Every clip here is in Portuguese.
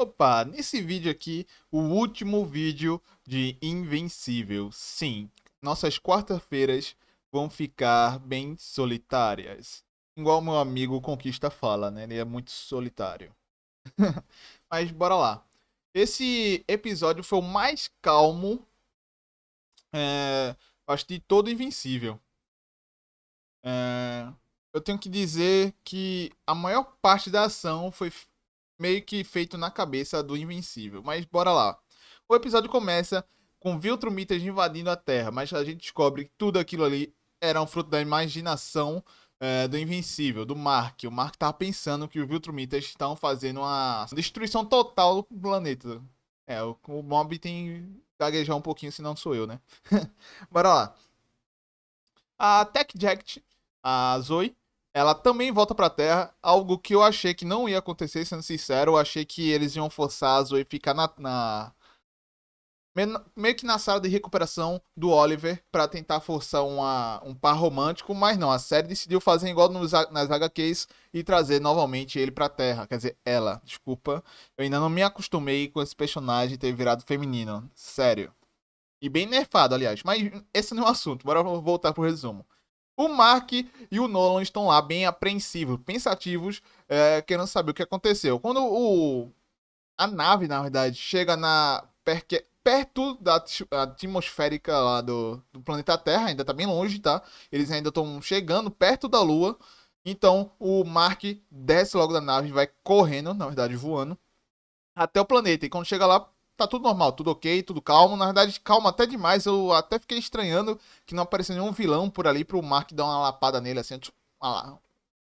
Opa, nesse vídeo aqui, o último vídeo de Invencível. Sim, nossas quarta-feiras vão ficar bem solitárias. Igual meu amigo Conquista fala, né? Ele é muito solitário. Mas bora lá. Esse episódio foi o mais calmo, acho, de todo Invencível. É, eu tenho que dizer que a maior parte da ação foi meio que feito na cabeça do Invencível. Mas bora lá. O episódio começa com Viltrumitas invadindo a Terra, mas a gente descobre que tudo aquilo ali era um fruto da imaginação do Invencível, do Mark. O Mark tava pensando que os Viltrumitas estão fazendo uma destruição total do planeta. O Mob tem que gaguejar um pouquinho, senão sou eu, né? Bora lá. A Tech Jacket, a Zoe, ela também volta pra Terra, algo que eu achei que não ia acontecer, sendo sincero. Eu achei que eles iam forçar a Zoe ficar meio que na sala de recuperação do Oliver pra tentar forçar um par romântico, mas não, a série decidiu fazer igual nas HQs e trazer novamente ele pra Terra. Quer dizer, ela, desculpa. Eu ainda não me acostumei com esse personagem ter virado feminino, sério. E bem nerfado, aliás. Mas esse não é o assunto, bora voltar pro resumo. O Mark e o Nolan estão lá bem apreensivos, pensativos, querendo saber o que aconteceu. Quando a nave, na verdade, chega perto da atmosférica lá do planeta Terra, ainda tá bem longe, tá? Eles ainda estão chegando perto da Lua. Então o Mark desce logo da nave, vai correndo, na verdade voando, até o planeta. E quando chega lá, tá tudo normal, tudo ok, tudo calmo. Na verdade, calma até demais. Eu até fiquei estranhando que não apareceu nenhum vilão por ali pro Mark dar uma lapada nele, assim, tipo,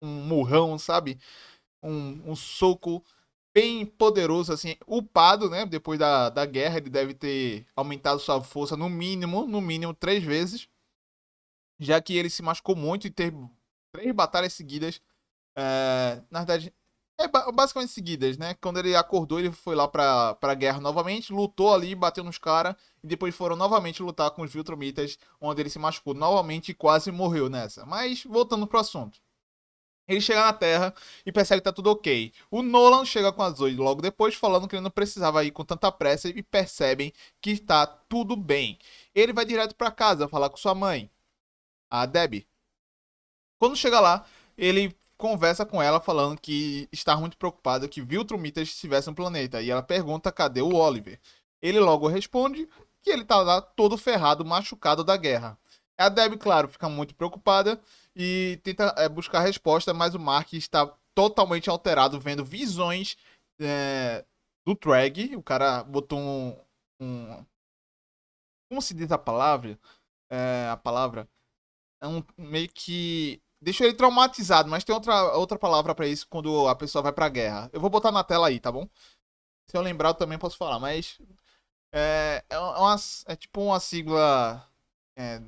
um murrão, sabe? Um soco bem poderoso, assim, upado, né? Depois da guerra, ele deve ter aumentado sua força no mínimo 3 vezes, já que ele se machucou muito e teve 3 batalhas seguidas. Na verdade, basicamente seguidas, né? Quando ele acordou, ele foi lá pra guerra novamente, lutou ali, bateu nos caras, e depois foram novamente lutar com os Viltrumitas, onde ele se machucou novamente e quase morreu nessa. Mas, voltando pro assunto. Ele chega na Terra e percebe que tá tudo ok. O Nolan chega com a Zoe logo depois, falando que ele não precisava ir com tanta pressa e percebem que tá tudo bem. Ele vai direto pra casa falar com sua mãe, a Debbie. Quando chega lá, ele conversa com ela falando que está muito preocupado que Viltrumitas estivesse no planeta. E ela pergunta cadê o Oliver. Ele logo responde que ele tá lá todo ferrado, machucado da guerra. A Debbie, claro, fica muito preocupada e tenta buscar resposta, mas o Mark está totalmente alterado, vendo visões do Treg. O cara botou como se diz a palavra? A palavra é meio que deixou ele traumatizado, mas tem outra palavra pra isso quando a pessoa vai pra guerra. Eu vou botar na tela aí, tá bom? Se eu lembrar, eu também posso falar, mas é tipo uma sigla é,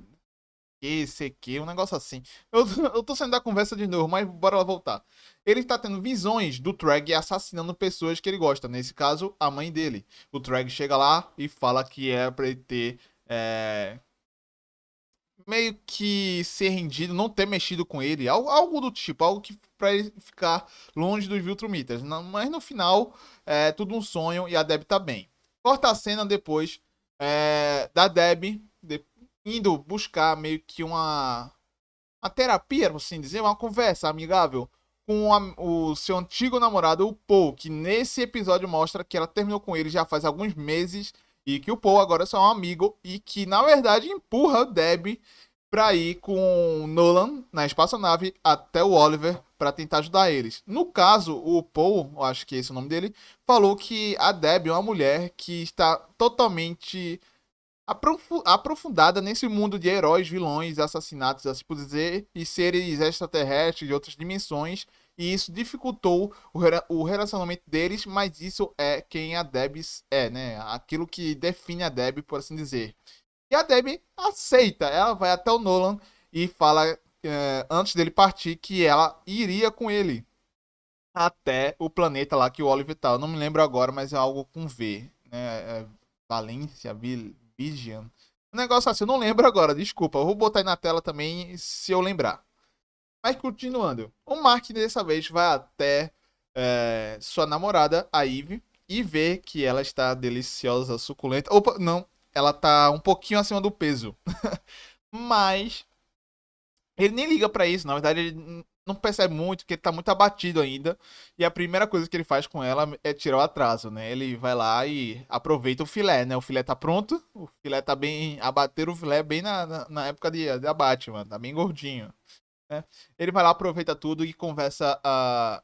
QCQ, um negócio assim. Eu tô saindo da conversa de novo, mas bora lá voltar. Ele tá tendo visões do Treg assassinando pessoas que ele gosta. Nesse caso, a mãe dele. O Treg chega lá e fala que é pra ele ter meio que ser rendido, não ter mexido com ele, algo do tipo, algo que pra ele ficar longe dos Viltrumitas. Mas no final é tudo um sonho e a Deb tá bem. Corta a cena depois da Deb indo buscar meio que uma terapia, por assim dizer, uma conversa amigável com o seu antigo namorado, o Paul, que nesse episódio mostra que ela terminou com ele já faz alguns meses e que o Paul agora é só um amigo e que na verdade empurra a Deb pra ir com o Nolan na espaçonave até o Oliver pra tentar ajudar eles. No caso, o Paul, eu acho que esse é o nome dele, falou que a Deb é uma mulher que está totalmente aprofundada nesse mundo de heróis, vilões, assassinatos, assim por dizer, e seres extraterrestres de outras dimensões. E isso dificultou o relacionamento deles, mas isso é quem a Deb é, né? Aquilo que define a Deb, por assim dizer. E a Debbie aceita. Ela vai até o Nolan e fala, antes dele partir, que ela iria com ele até o planeta lá que o Oliver tá. Eu não me lembro agora, mas é algo com V. Né? Valência, Vision. Um negócio assim, eu não lembro agora, desculpa. Eu vou botar aí na tela também se eu lembrar. Mas continuando. O Mark dessa vez vai até sua namorada, a Eve, e vê que ela está deliciosa, suculenta. Opa, não, ela tá um pouquinho acima do peso. Mas ele nem liga pra isso, na verdade ele não percebe muito, que ele tá muito abatido ainda. E a primeira coisa que ele faz com ela é tirar o atraso, né? Ele vai lá e aproveita o filé, né? O filé tá pronto, o filé tá bem. Abateram o filé bem na época de abate, mano. Tá bem gordinho, né? Ele vai lá, aproveita tudo e começa a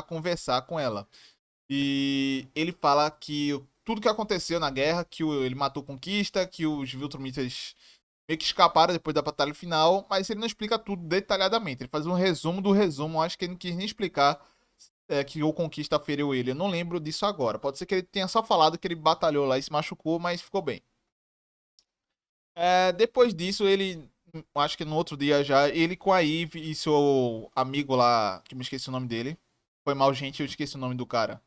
conversar com ela. E ele fala que tudo que aconteceu na guerra, que ele matou Conquista, que os Viltrumitas meio que escaparam depois da batalha final, mas ele não explica tudo detalhadamente. Ele faz um resumo do resumo. Acho que ele não quis nem explicar que o Conquista feriu ele. Eu não lembro disso agora. Pode ser que ele tenha só falado que ele batalhou lá e se machucou, mas ficou bem. Depois disso, ele. Acho que no outro dia já, ele com a Eve e seu amigo lá, que me esqueci o nome dele. Foi mal, gente, eu esqueci o nome do cara.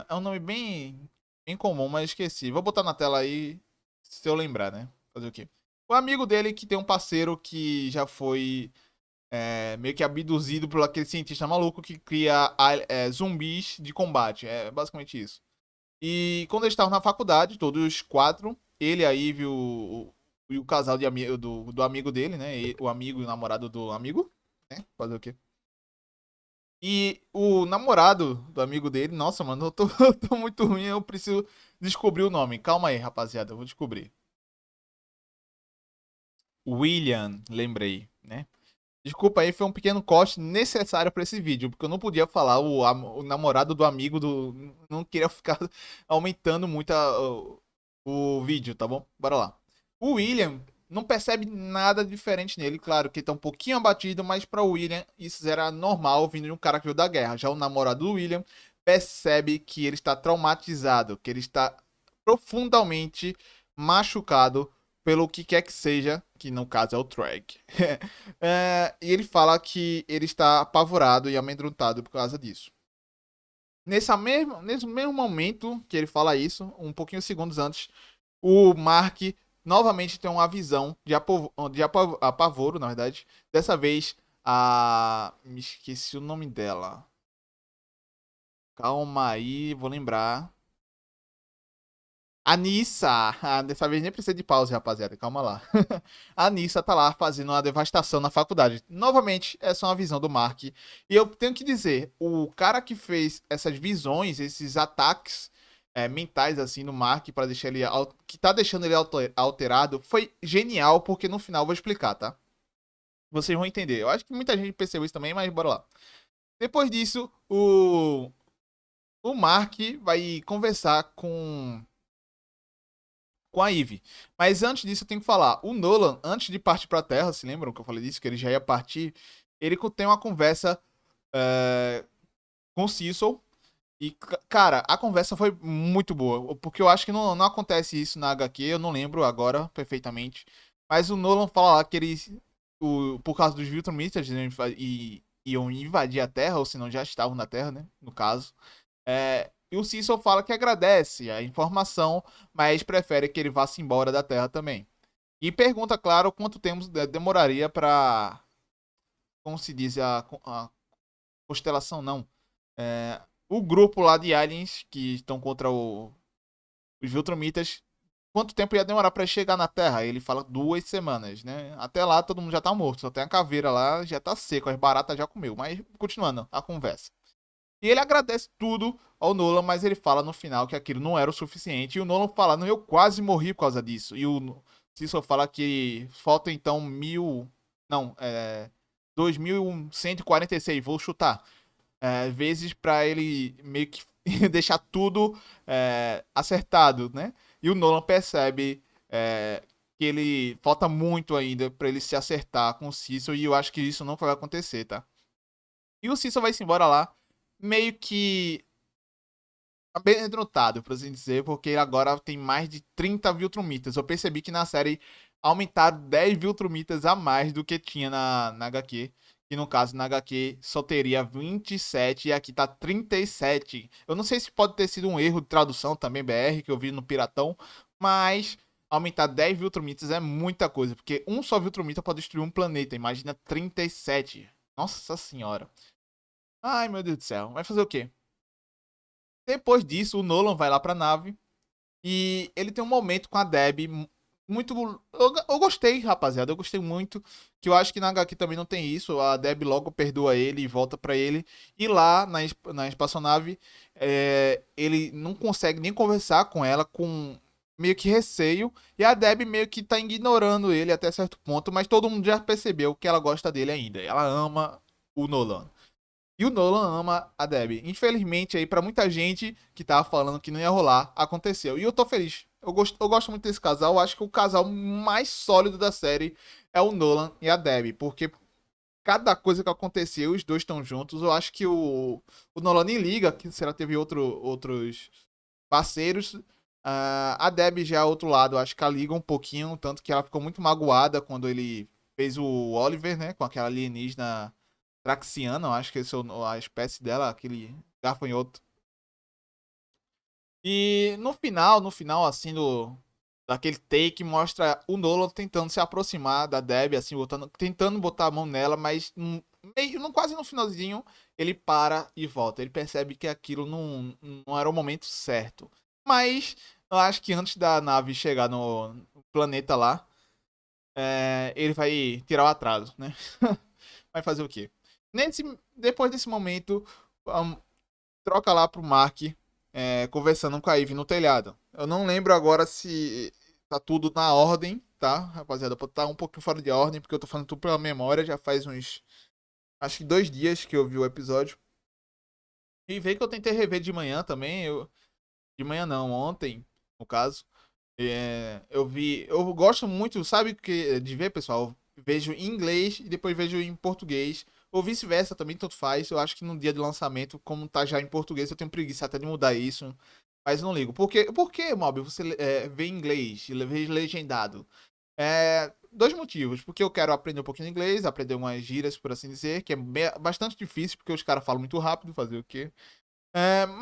É um nome bem comum, mas esqueci. Vou botar na tela aí se eu lembrar, né? Fazer o quê? O amigo dele que tem um parceiro que já foi meio que abduzido por aquele cientista maluco que cria zumbis de combate. É basicamente isso. E quando eles estavam na faculdade, todos os quatro, ele, a Eve e o casal do amigo dele, né? O amigo e o namorado do amigo, né? Fazer o quê? E o namorado do amigo dele, nossa, mano, eu tô, eu tô muito ruim, eu preciso descobrir o nome. Calma aí, rapaziada, eu vou descobrir. William, lembrei, né? Desculpa aí, foi um pequeno corte necessário pra esse vídeo, porque eu não podia falar o namorado do amigo do. Não queria ficar aumentando muito o vídeo, tá bom? Bora lá. O William não percebe nada diferente nele, claro que ele tá um pouquinho abatido, mas pra William isso era normal vindo de um cara que veio da guerra. Já o namorado do William percebe que ele está traumatizado, que ele está profundamente machucado pelo que quer que seja, que no caso é o Treg. E ele fala que ele está apavorado e amedrontado por causa disso. Nesse mesmo momento que ele fala isso, um pouquinho segundos antes, o Mark novamente tem uma visão de apavoro, na verdade. Dessa vez, me esqueci o nome dela. Calma aí, vou lembrar. A Nissa, dessa vez nem precisa de pause, rapaziada, calma lá. A Nissa tá lá fazendo uma devastação na faculdade. Novamente, essa é uma visão do Mark. E eu tenho que dizer, o cara que fez essas visões, esses ataques mentais assim no Mark para deixar ele que tá deixando ele alterado, foi genial, porque no final eu vou explicar, tá? Vocês vão entender. Eu acho que muita gente percebeu isso também, mas bora lá. Depois disso, o Mark vai conversar com a Eve. Mas antes disso, eu tenho que falar. O Nolan, antes de partir pra Terra, se lembram que eu falei disso? Que ele já ia partir. Ele tem uma conversa com o Cecil. E, cara, a conversa foi muito boa. Porque eu acho que não acontece isso na HQ. Eu não lembro agora perfeitamente. Mas o Nolan fala lá que eles, por causa dos Viltrumitas, iam invadir a Terra, ou se não já estavam na Terra, né? No caso. E o Cecil fala que agradece a informação, mas prefere que ele vá-se embora da Terra também. E pergunta, claro, quanto tempo demoraria para, como se diz, a constelação, não. O grupo lá de aliens que estão contra os Viltrumitas, quanto tempo ia demorar para chegar na Terra? Ele fala 2 semanas, né? Até lá todo mundo já tá morto, só tem a caveira lá, já tá seco, as baratas já comeu. Mas continuando a conversa. E ele agradece tudo ao Nolan, mas ele fala no final que aquilo não era o suficiente. E o Nolan fala, não, eu quase morri por causa disso. E o Cecil fala que falta então 2146, vou chutar, vezes para ele meio que deixar tudo acertado, né? E o Nolan percebe que ele falta muito ainda para ele se acertar com o Cecil, e eu acho que isso não vai acontecer, tá? E o Cecil vai se embora lá, meio que amedrontado, por assim dizer, porque agora tem mais de 30 Viltrumitas. Eu percebi que na série aumentaram 10 Viltrumitas a mais do que tinha na HQ. E no caso, na HQ só teria 27 e aqui tá 37. Eu não sei se pode ter sido um erro de tradução também, BR, que eu vi no Piratão, mas aumentar 10 Viltrumitas é muita coisa, porque um só Viltrumita pode destruir um planeta, imagina 37. Nossa senhora. Ai, meu Deus do céu. Vai fazer o quê? Depois disso, o Nolan vai lá pra nave e ele tem um momento com a Debbie muito. Eu gostei, rapaziada. Eu gostei muito. Que eu acho que na HQ também não tem isso. A Debbie logo perdoa ele e volta pra ele. E lá na espaçonave, ele não consegue nem conversar com ela, com meio que receio. E a Debbie meio que tá ignorando ele até certo ponto. Mas todo mundo já percebeu que ela gosta dele ainda. Ela ama o Nolan. E o Nolan ama a Debbie. Infelizmente, aí, pra muita gente que tava falando que não ia rolar, aconteceu. E eu tô feliz. Eu gosto muito desse casal. Eu acho que o casal mais sólido da série é o Nolan e a Debbie. Porque cada coisa que aconteceu, os dois estão juntos. Eu acho que o Nolan nem liga, que se ela teve outros parceiros. A Debbie já é outro lado. Eu acho que ela liga um pouquinho. Tanto que ela ficou muito magoada quando ele fez o Oliver, né? Com aquela alienígena Traxiana, eu acho que esse é a espécie dela, aquele gafanhoto. E no final, assim, daquele take, mostra o Nolan tentando se aproximar da Debbie, assim, tentando botar a mão nela, mas quase no finalzinho, ele para e volta. Ele percebe que aquilo não era o momento certo. Mas eu acho que antes da nave chegar no planeta lá, ele vai tirar o atraso, né? Vai fazer o quê? Depois desse momento, um, troca lá pro Mark conversando com a Eve no telhado. Eu não lembro agora se tá tudo na ordem, tá, rapaziada? Pode estar um pouquinho fora de ordem, porque eu tô falando tudo pela memória. Já faz uns, acho que 2 dias que eu vi o episódio. E veio que eu tentei rever de manhã também. De manhã não, ontem, no caso. Eu vi. Eu gosto muito, sabe que de ver, pessoal? Eu vejo em inglês e depois vejo em português. Ou vice-versa, também tanto faz. Eu acho que no dia de lançamento, como tá já em português, eu tenho preguiça até de mudar isso. Mas não ligo. Por que, Mob, você vê em inglês, vê legendado? Dois motivos. Porque eu quero aprender um pouquinho de inglês, aprender umas gírias, por assim dizer, que é bastante difícil, porque os caras falam muito rápido, fazer o quê?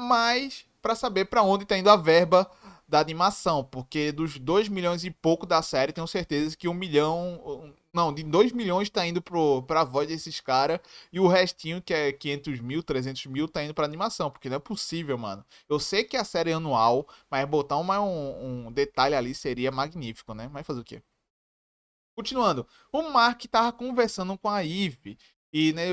Mas para saber para onde está indo a verba da animação, porque dos 2 milhões e pouco da série, tenho certeza que 1 milhão, não, de 2 milhões está indo pra voz desses caras, e o restinho, que é 500 mil, 300 mil, tá indo pra animação, porque não é possível, mano. Eu sei que a série é anual, mas botar um detalhe ali seria magnífico, né? Mas fazer o quê? Continuando, o Mark tava conversando com a Eve e, né,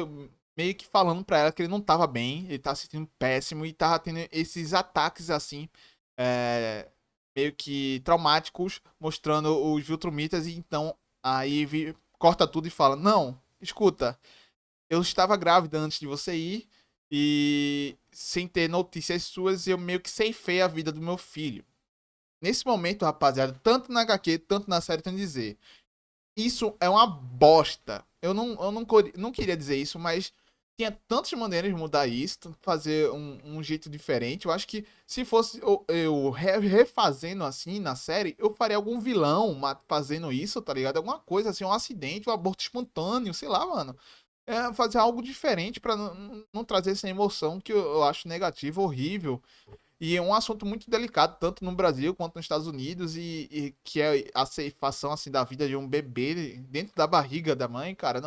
meio que falando pra ela que ele não tava bem, ele tava se sentindo péssimo e tava tendo esses ataques assim, é, meio que traumáticos, mostrando os Viltrumitas. E então a Eve corta tudo e fala: Não, escuta, eu estava grávida antes de você ir e sem ter notícias suas eu meio que ceifei a vida do meu filho. Nesse momento, rapaziada, tanto na HQ, tanto na série, tem que dizer. Isso é uma bosta. Eu não queria dizer isso, mas tinha tantas maneiras de mudar isso, fazer um jeito diferente. Eu acho que se fosse eu refazendo assim na série, eu faria algum vilão fazendo isso, tá ligado? Alguma coisa assim, um acidente, um aborto espontâneo, sei lá, mano. Fazer algo diferente pra não trazer essa emoção que eu acho negativa, horrível. E é um assunto muito delicado, tanto no Brasil quanto nos Estados Unidos, e que é a ceifação assim, da vida de um bebê dentro da barriga da mãe, cara,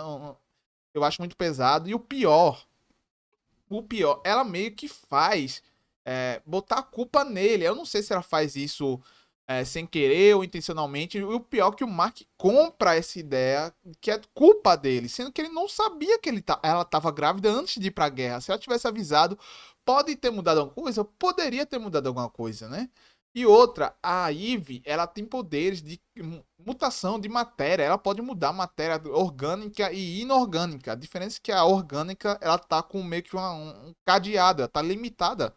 eu acho muito pesado. E o pior, ela meio que faz botar a culpa nele. Eu não sei se ela faz isso sem querer ou intencionalmente. E o pior é que o Mark compra essa ideia que é culpa dele, sendo que ele não sabia que ela estava grávida antes de ir pra guerra. Se ela tivesse avisado, pode ter mudado alguma coisa? Poderia ter mudado alguma coisa, né? E outra, a Eve, ela tem poderes de mutação de matéria. Ela pode mudar matéria orgânica e inorgânica. A diferença é que a orgânica, ela tá com meio que um cadeado, ela tá limitada.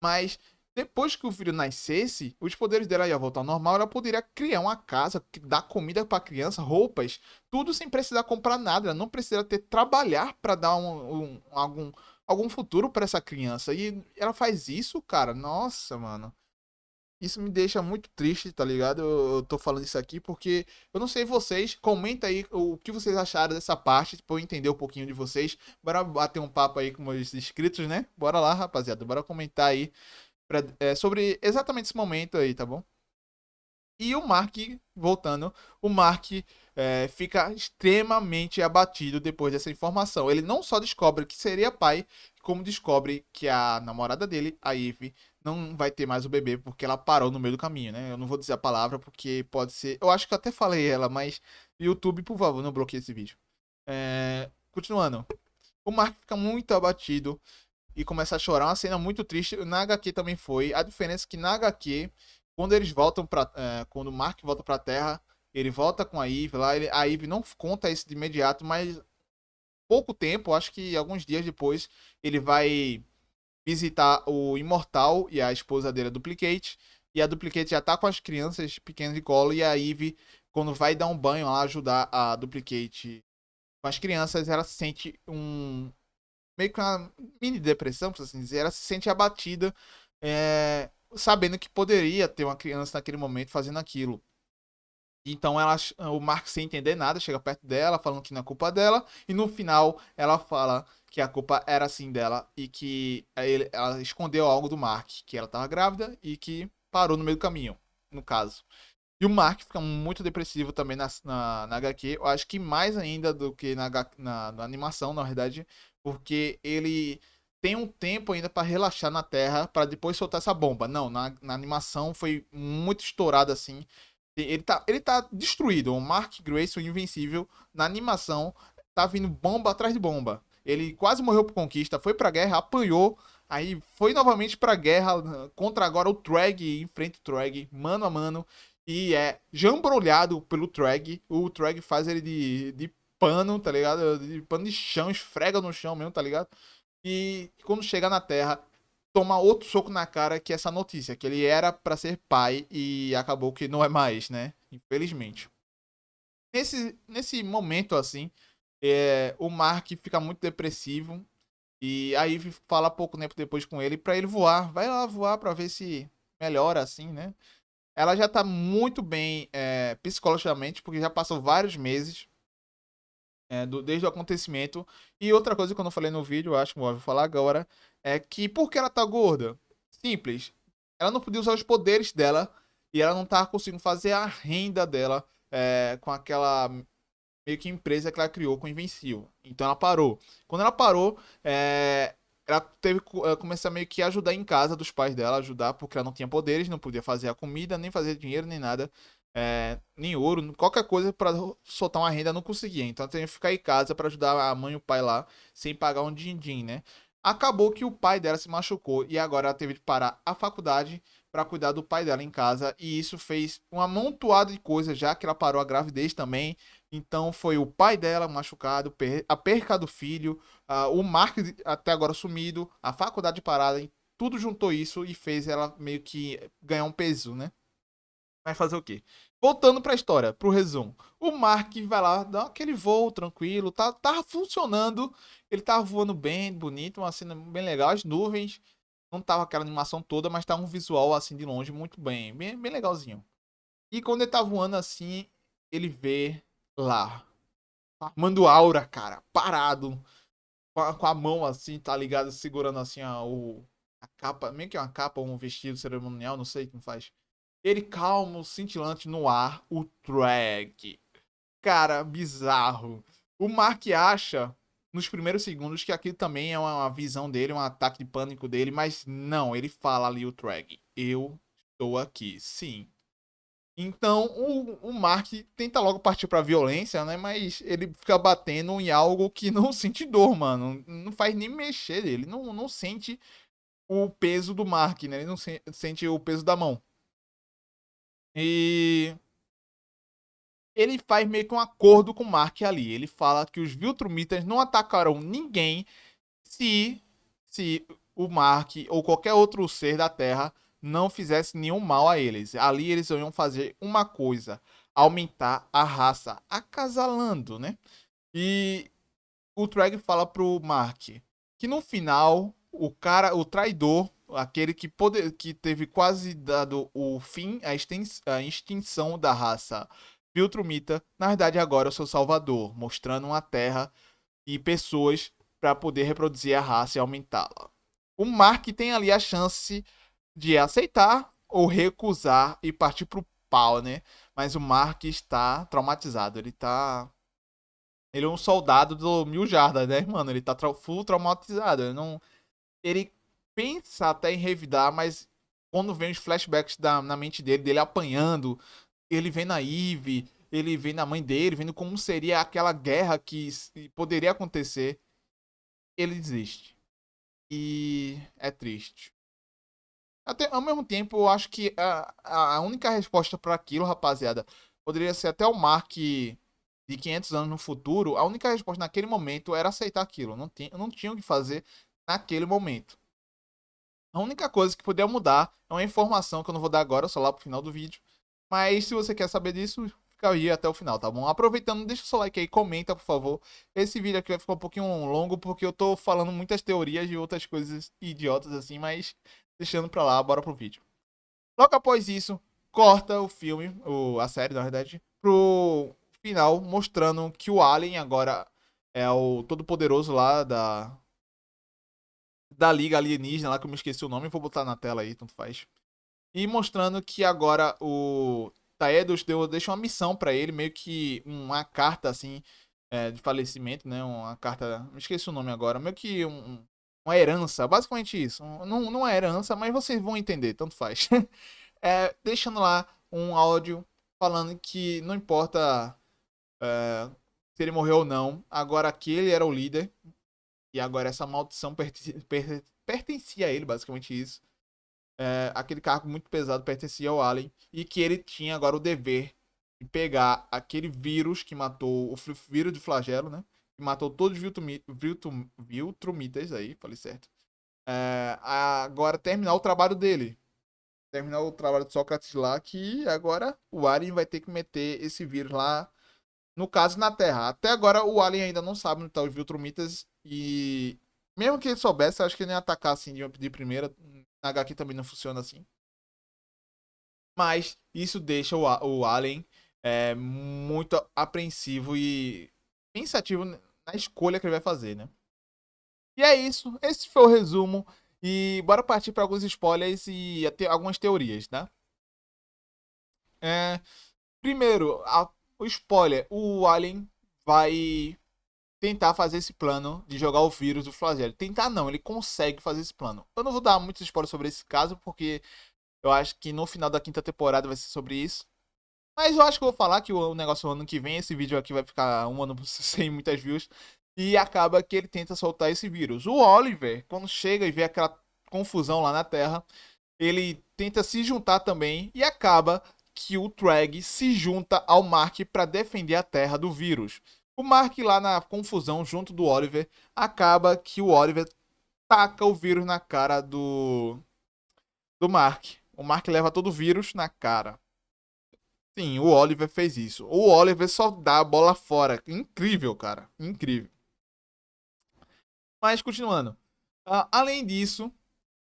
Mas depois que o filho nascesse, os poderes dela iam voltar ao normal. Ela poderia criar uma casa, dar comida para criança, roupas, tudo sem precisar comprar nada. Ela não precisa ter trabalhar para dar algum futuro para essa criança. E ela faz isso, cara. Nossa, mano. Isso me deixa muito triste, tá ligado? Eu tô falando isso aqui porque eu não sei vocês. Comenta aí o que vocês acharam dessa parte, pra eu entender um pouquinho de vocês. Bora bater um papo aí com os inscritos, né? Bora lá, rapaziada. Bora comentar aí sobre exatamente esse momento aí, tá bom? E o Mark, voltando, o Mark fica extremamente abatido depois dessa informação. Ele não só descobre que seria pai, como descobre que a namorada dele, a Eve, não vai ter mais o bebê porque ela parou no meio do caminho, né? Eu não vou dizer a palavra porque pode ser. Eu acho que eu até falei ela, mas YouTube, por favor, não bloqueie esse vídeo. Continuando. O Mark fica muito abatido e começa a chorar. Uma cena muito triste. Na HQ também foi. A diferença é que na HQ, quando eles voltam para, quando o Mark volta pra Terra, ele volta com a Eve lá. A Eve não conta isso de imediato, mas pouco tempo, acho que alguns dias depois, ele vai visitar o Imortal e a esposa dele, a Duplicate. E a Duplicate já tá com as crianças pequenas de colo. E a Eve, quando vai dar um banho lá, ajudar a Duplicate com as crianças, ela sente meio que uma mini depressão, por assim dizer. Ela se sente abatida, sabendo que poderia ter uma criança naquele momento fazendo aquilo. Então o Mark, sem entender nada, chega perto dela, falando que não é culpa dela, e no final ela fala que a culpa era sim dela e que ela escondeu algo do Mark, que ela estava grávida e que parou no meio do caminho, no caso. E o Mark fica muito depressivo também na HQ. Eu acho que mais ainda do que na animação, na verdade. Porque ele tem um tempo ainda para relaxar na Terra para depois soltar essa bomba. Não, na animação foi muito estourado assim. Ele tá destruído. O Mark Grayson Invencível, na animação, tá vindo bomba atrás de bomba. Ele quase morreu por conquista, foi pra guerra, apanhou. Aí foi novamente pra guerra contra agora o Treg, enfrenta o Treg, mano a mano. E é jambrolhado pelo Treg. O Treg faz ele de pano, tá ligado? De pano de chão, esfrega no chão mesmo, tá ligado? E quando chega na Terra, toma outro soco na cara, que é essa notícia, que ele era pra ser pai e acabou que não é mais, né? Infelizmente. Nesse momento, assim, o Mark fica muito depressivo. E aí fala pouco tempo depois com ele pra ele voar. Vai lá voar pra ver se melhora, assim, né? Ela já tá muito bem psicologicamente, porque já passou vários meses desde o acontecimento. E outra coisa que eu não falei no vídeo, eu acho que vou falar agora, é que por que ela tá gorda? Simples. Ela não podia usar os poderes dela e ela não tava conseguindo fazer a renda dela com aquela meio que empresa que ela criou com o Invencível. Então ela parou. Quando ela parou, ela teve que começar meio que a ajudar em casa dos pais dela, ajudar, porque ela não tinha poderes, não podia fazer a comida, nem fazer dinheiro, nem nada. Nem ouro, qualquer coisa para soltar uma renda não conseguia. Então ela tinha que ficar em casa para ajudar a mãe e o pai lá, sem pagar um din-din, né? Acabou que o pai dela se machucou e agora ela teve que parar a faculdade para cuidar do pai dela em casa. E isso fez um amontoado de coisas, já que ela parou a gravidez também. Então foi o pai dela machucado, a perca do filho, o Mark até agora sumido, a faculdade parada, e tudo juntou isso e fez ela meio que ganhar um peso, né? Vai fazer o quê? Voltando pra história, pro resumo. O Mark vai lá, dá aquele voo tranquilo, tava funcionando, ele tava voando bem, bonito, uma cena bem legal, as nuvens, não tava aquela animação toda, mas tava um visual assim de longe muito bem legalzinho. E quando ele tá voando assim, ele vê lá, formando aura, cara, parado, com a mão assim, tá ligado? Segurando assim a capa, meio que uma capa ou um vestido cerimonial, não sei como faz. Ele calmo, cintilante no ar, o Trek. Cara, bizarro. O Mark acha, nos primeiros segundos, que aquilo também é uma visão dele, um ataque de pânico dele, mas não, ele fala ali o Trek. Eu estou aqui, sim. Então o Mark tenta logo partir pra violência, né? Mas ele fica batendo em algo que não sente dor, mano. Não faz nem mexer ele. Não sente o peso do Mark, né? Ele não sente o peso da mão. E ele faz meio que um acordo com o Mark ali. Ele fala que os Viltrumitas não atacarão ninguém se, se o Mark ou qualquer outro ser da Terra não fizesse nenhum mal a eles. Ali eles iam fazer uma coisa: aumentar a raça, acasalando, né? E o Treg fala pro Mark que no final o traidor, aquele que teve quase dado o fim, a extinção da raça Viltrumita, na verdade agora é o seu salvador, mostrando uma terra e pessoas para poder reproduzir a raça e aumentá-la. O Mark tem ali a chance de aceitar ou recusar e partir pau, né? Mas o Mark está traumatizado. Ele é um soldado do Mil Jardas, né, mano? Ele tá full traumatizado. Ele não. Ele pensa até em revidar, mas quando vem os flashbacks na mente dele apanhando, ele vê na Eve, ele vê na mãe dele, vendo como seria aquela guerra que poderia acontecer, ele desiste. E é triste. Até, ao mesmo tempo, eu acho que a única resposta para aquilo, rapaziada, poderia ser até o Mark de 500 anos no futuro. A única resposta naquele momento era aceitar aquilo. Não tinha o que fazer naquele momento. A única coisa que podia mudar é uma informação que eu não vou dar agora, só lá pro final do vídeo. Mas se você quer saber disso, fica aí até o final, tá bom? Aproveitando, deixa o seu like aí, comenta, por favor. Esse vídeo aqui vai ficar um pouquinho longo, porque eu tô falando muitas teorias e outras coisas idiotas assim, mas deixando pra lá, bora pro vídeo. Logo após isso, corta o filme, a série, na verdade, pro final, mostrando que o Alien agora é o todo-poderoso lá da Liga Alienígena, lá que eu me esqueci o nome, vou botar na tela aí, tanto faz. E mostrando que agora o Taedos deixa uma missão pra ele, meio que uma carta assim, de falecimento, né? Uma carta, me esqueci o nome agora, meio que uma herança, basicamente isso. Não é herança, mas vocês vão entender, tanto faz. Deixando lá um áudio falando que não importa se ele morreu ou não, agora aquele era o líder, e agora essa maldição pertencia a ele, basicamente isso. Aquele cargo muito pesado pertencia ao Alien e que ele tinha agora o dever de pegar aquele vírus que matou o vírus de flagelo, né? Que matou todos os Viltrumitas aí, falei certo. Agora terminar o trabalho dele. Terminar o trabalho de Sócrates lá, que agora o Alien vai ter que meter esse vírus lá, no caso, na Terra. Até agora o Alien ainda não sabe onde estão os Viltrumitas e mesmo que ele soubesse, eu acho que ele ia atacar assim de primeira. Na HQ também não funciona assim. Mas isso deixa o Alien muito apreensivo e pensativo na escolha que ele vai fazer, né? E é isso. Esse foi o resumo. E bora partir para alguns spoilers e até algumas teorias, tá? É, primeiro, o spoiler. O Alien vai tentar fazer esse plano de jogar o vírus do flagelo. Tentar não, ele consegue fazer esse plano. Eu não vou dar muitos spoilers sobre esse caso, porque eu acho que no final da quinta temporada vai ser sobre isso. Mas eu acho que eu vou falar que o negócio ano que vem, esse vídeo aqui vai ficar um ano sem muitas views. E acaba que ele tenta soltar esse vírus. O Oliver, quando chega e vê aquela confusão lá na Terra, ele tenta se juntar também e acaba que o Treg se junta ao Mark para defender a Terra do vírus. O Mark lá na confusão junto do Oliver, acaba que o Oliver taca o vírus na cara do Mark. O Mark leva todo o vírus na cara. Sim, o Oliver fez isso. O Oliver só dá a bola fora. Incrível, cara. Incrível. Mas continuando. Além disso,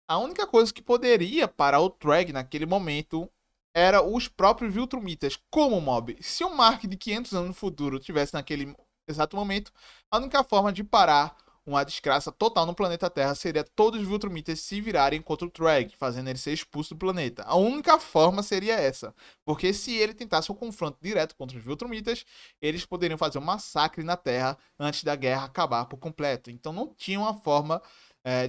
a única coisa que poderia parar o Treg naquele momento era os próprios Viltrumitas como mob. Se o Mark de 500 anos no futuro tivesse naquele exato momento, a única forma de parar uma desgraça total no planeta Terra seria todos os Viltrumitas se virarem contra o Treg, fazendo ele ser expulso do planeta. A única forma seria essa, porque se ele tentasse um confronto direto contra os Viltrumitas, eles poderiam fazer um massacre na Terra antes da guerra acabar por completo. Então não tinha uma forma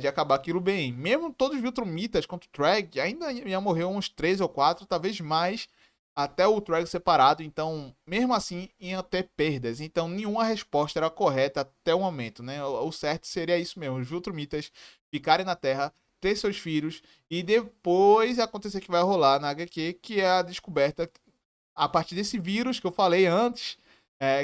de acabar aquilo bem. Mesmo todos os Viltrumitas contra o Treg, ainda ia morrer uns 3 ou 4, talvez mais, até o Treg separado. Então, mesmo assim, ia ter perdas. Então, nenhuma resposta era correta até o momento, né? O certo seria isso mesmo: os Viltrumitas ficarem na Terra, ter seus filhos, e depois acontecer que vai rolar na HQ, que é a descoberta a partir desse vírus que eu falei antes,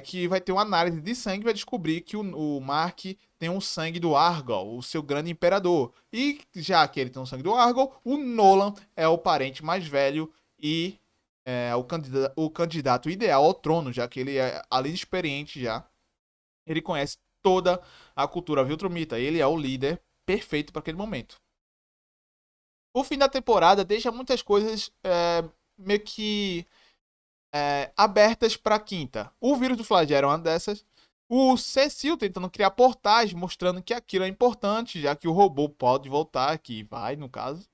que vai ter uma análise de sangue e vai descobrir que o Mark tem um sangue do Argol, o seu grande imperador. E já que ele tem um sangue do Argol, o Nolan é o parente mais velho e o candidato ideal ao trono, já que ele é, além de experiente já, ele conhece toda a cultura Viltrumita. Ele é o líder perfeito para aquele momento. O fim da temporada deixa muitas coisas meio que abertas para quinta. O vírus do flagelo é uma dessas. O Cecil tentando criar portais, mostrando que aquilo é importante, já que o robô pode voltar, que vai, no caso.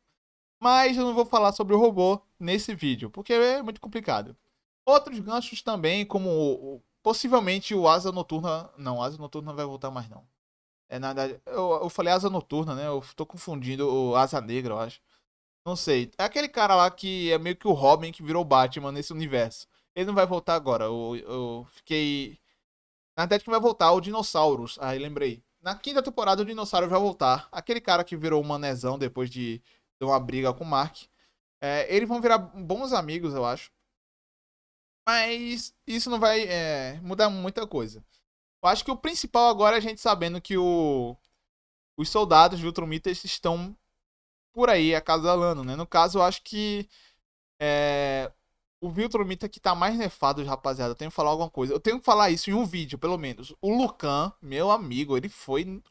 Mas eu não vou falar sobre o robô nesse vídeo, porque é muito complicado. Outros ganchos também, como possivelmente o Asa Noturna. Não, Asa Noturna não vai voltar mais, não. É nada. Eu falei Asa Noturna, né? Eu tô confundindo o Asa Negra, eu acho. Não sei. É aquele cara lá que é meio que o Robin que virou Batman nesse universo. Ele não vai voltar agora. Eu fiquei. Na verdade, que vai voltar é o Dinossauros. Aí lembrei. Na quinta temporada, o Dinossauro vai voltar. Aquele cara que virou um manezão depois de uma briga com o Mark. É, eles vão virar bons amigos, eu acho. Mas isso não vai mudar muita coisa. Eu acho que o principal agora é a gente sabendo que os soldados Viltrumitas estão por aí acasalando, né? No caso, eu acho que o Viltrumita que tá mais nefado, rapaziada. Eu tenho que falar alguma coisa. Eu tenho que falar isso em um vídeo, pelo menos. O Lucan, meu amigo, ele foi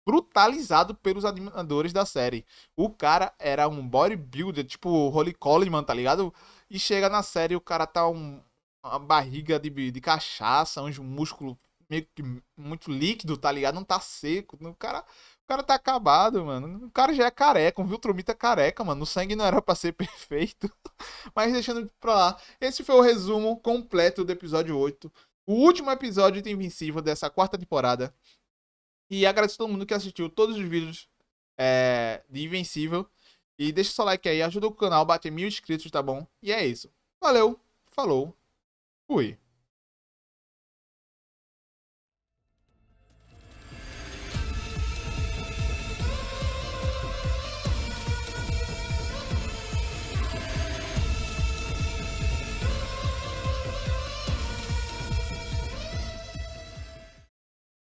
brutalizado pelos animadores da série. O cara era um bodybuilder, tipo Holly Coleman, tá ligado? E chega na série, o cara tá uma barriga de cachaça, uns músculos meio que muito líquido, tá ligado? Não tá seco. O cara tá acabado, mano. O cara já é careca, um Viltrumita careca, mano. O sangue não era pra ser perfeito. Mas deixando pra lá, esse foi o resumo completo do episódio 8. O último episódio de Invencível dessa quarta temporada. E agradeço a todo mundo que assistiu todos os vídeos de Invencível. E deixa o seu like aí, ajuda o canal a bater 1000 inscritos, tá bom? E é isso. Valeu, falou, fui.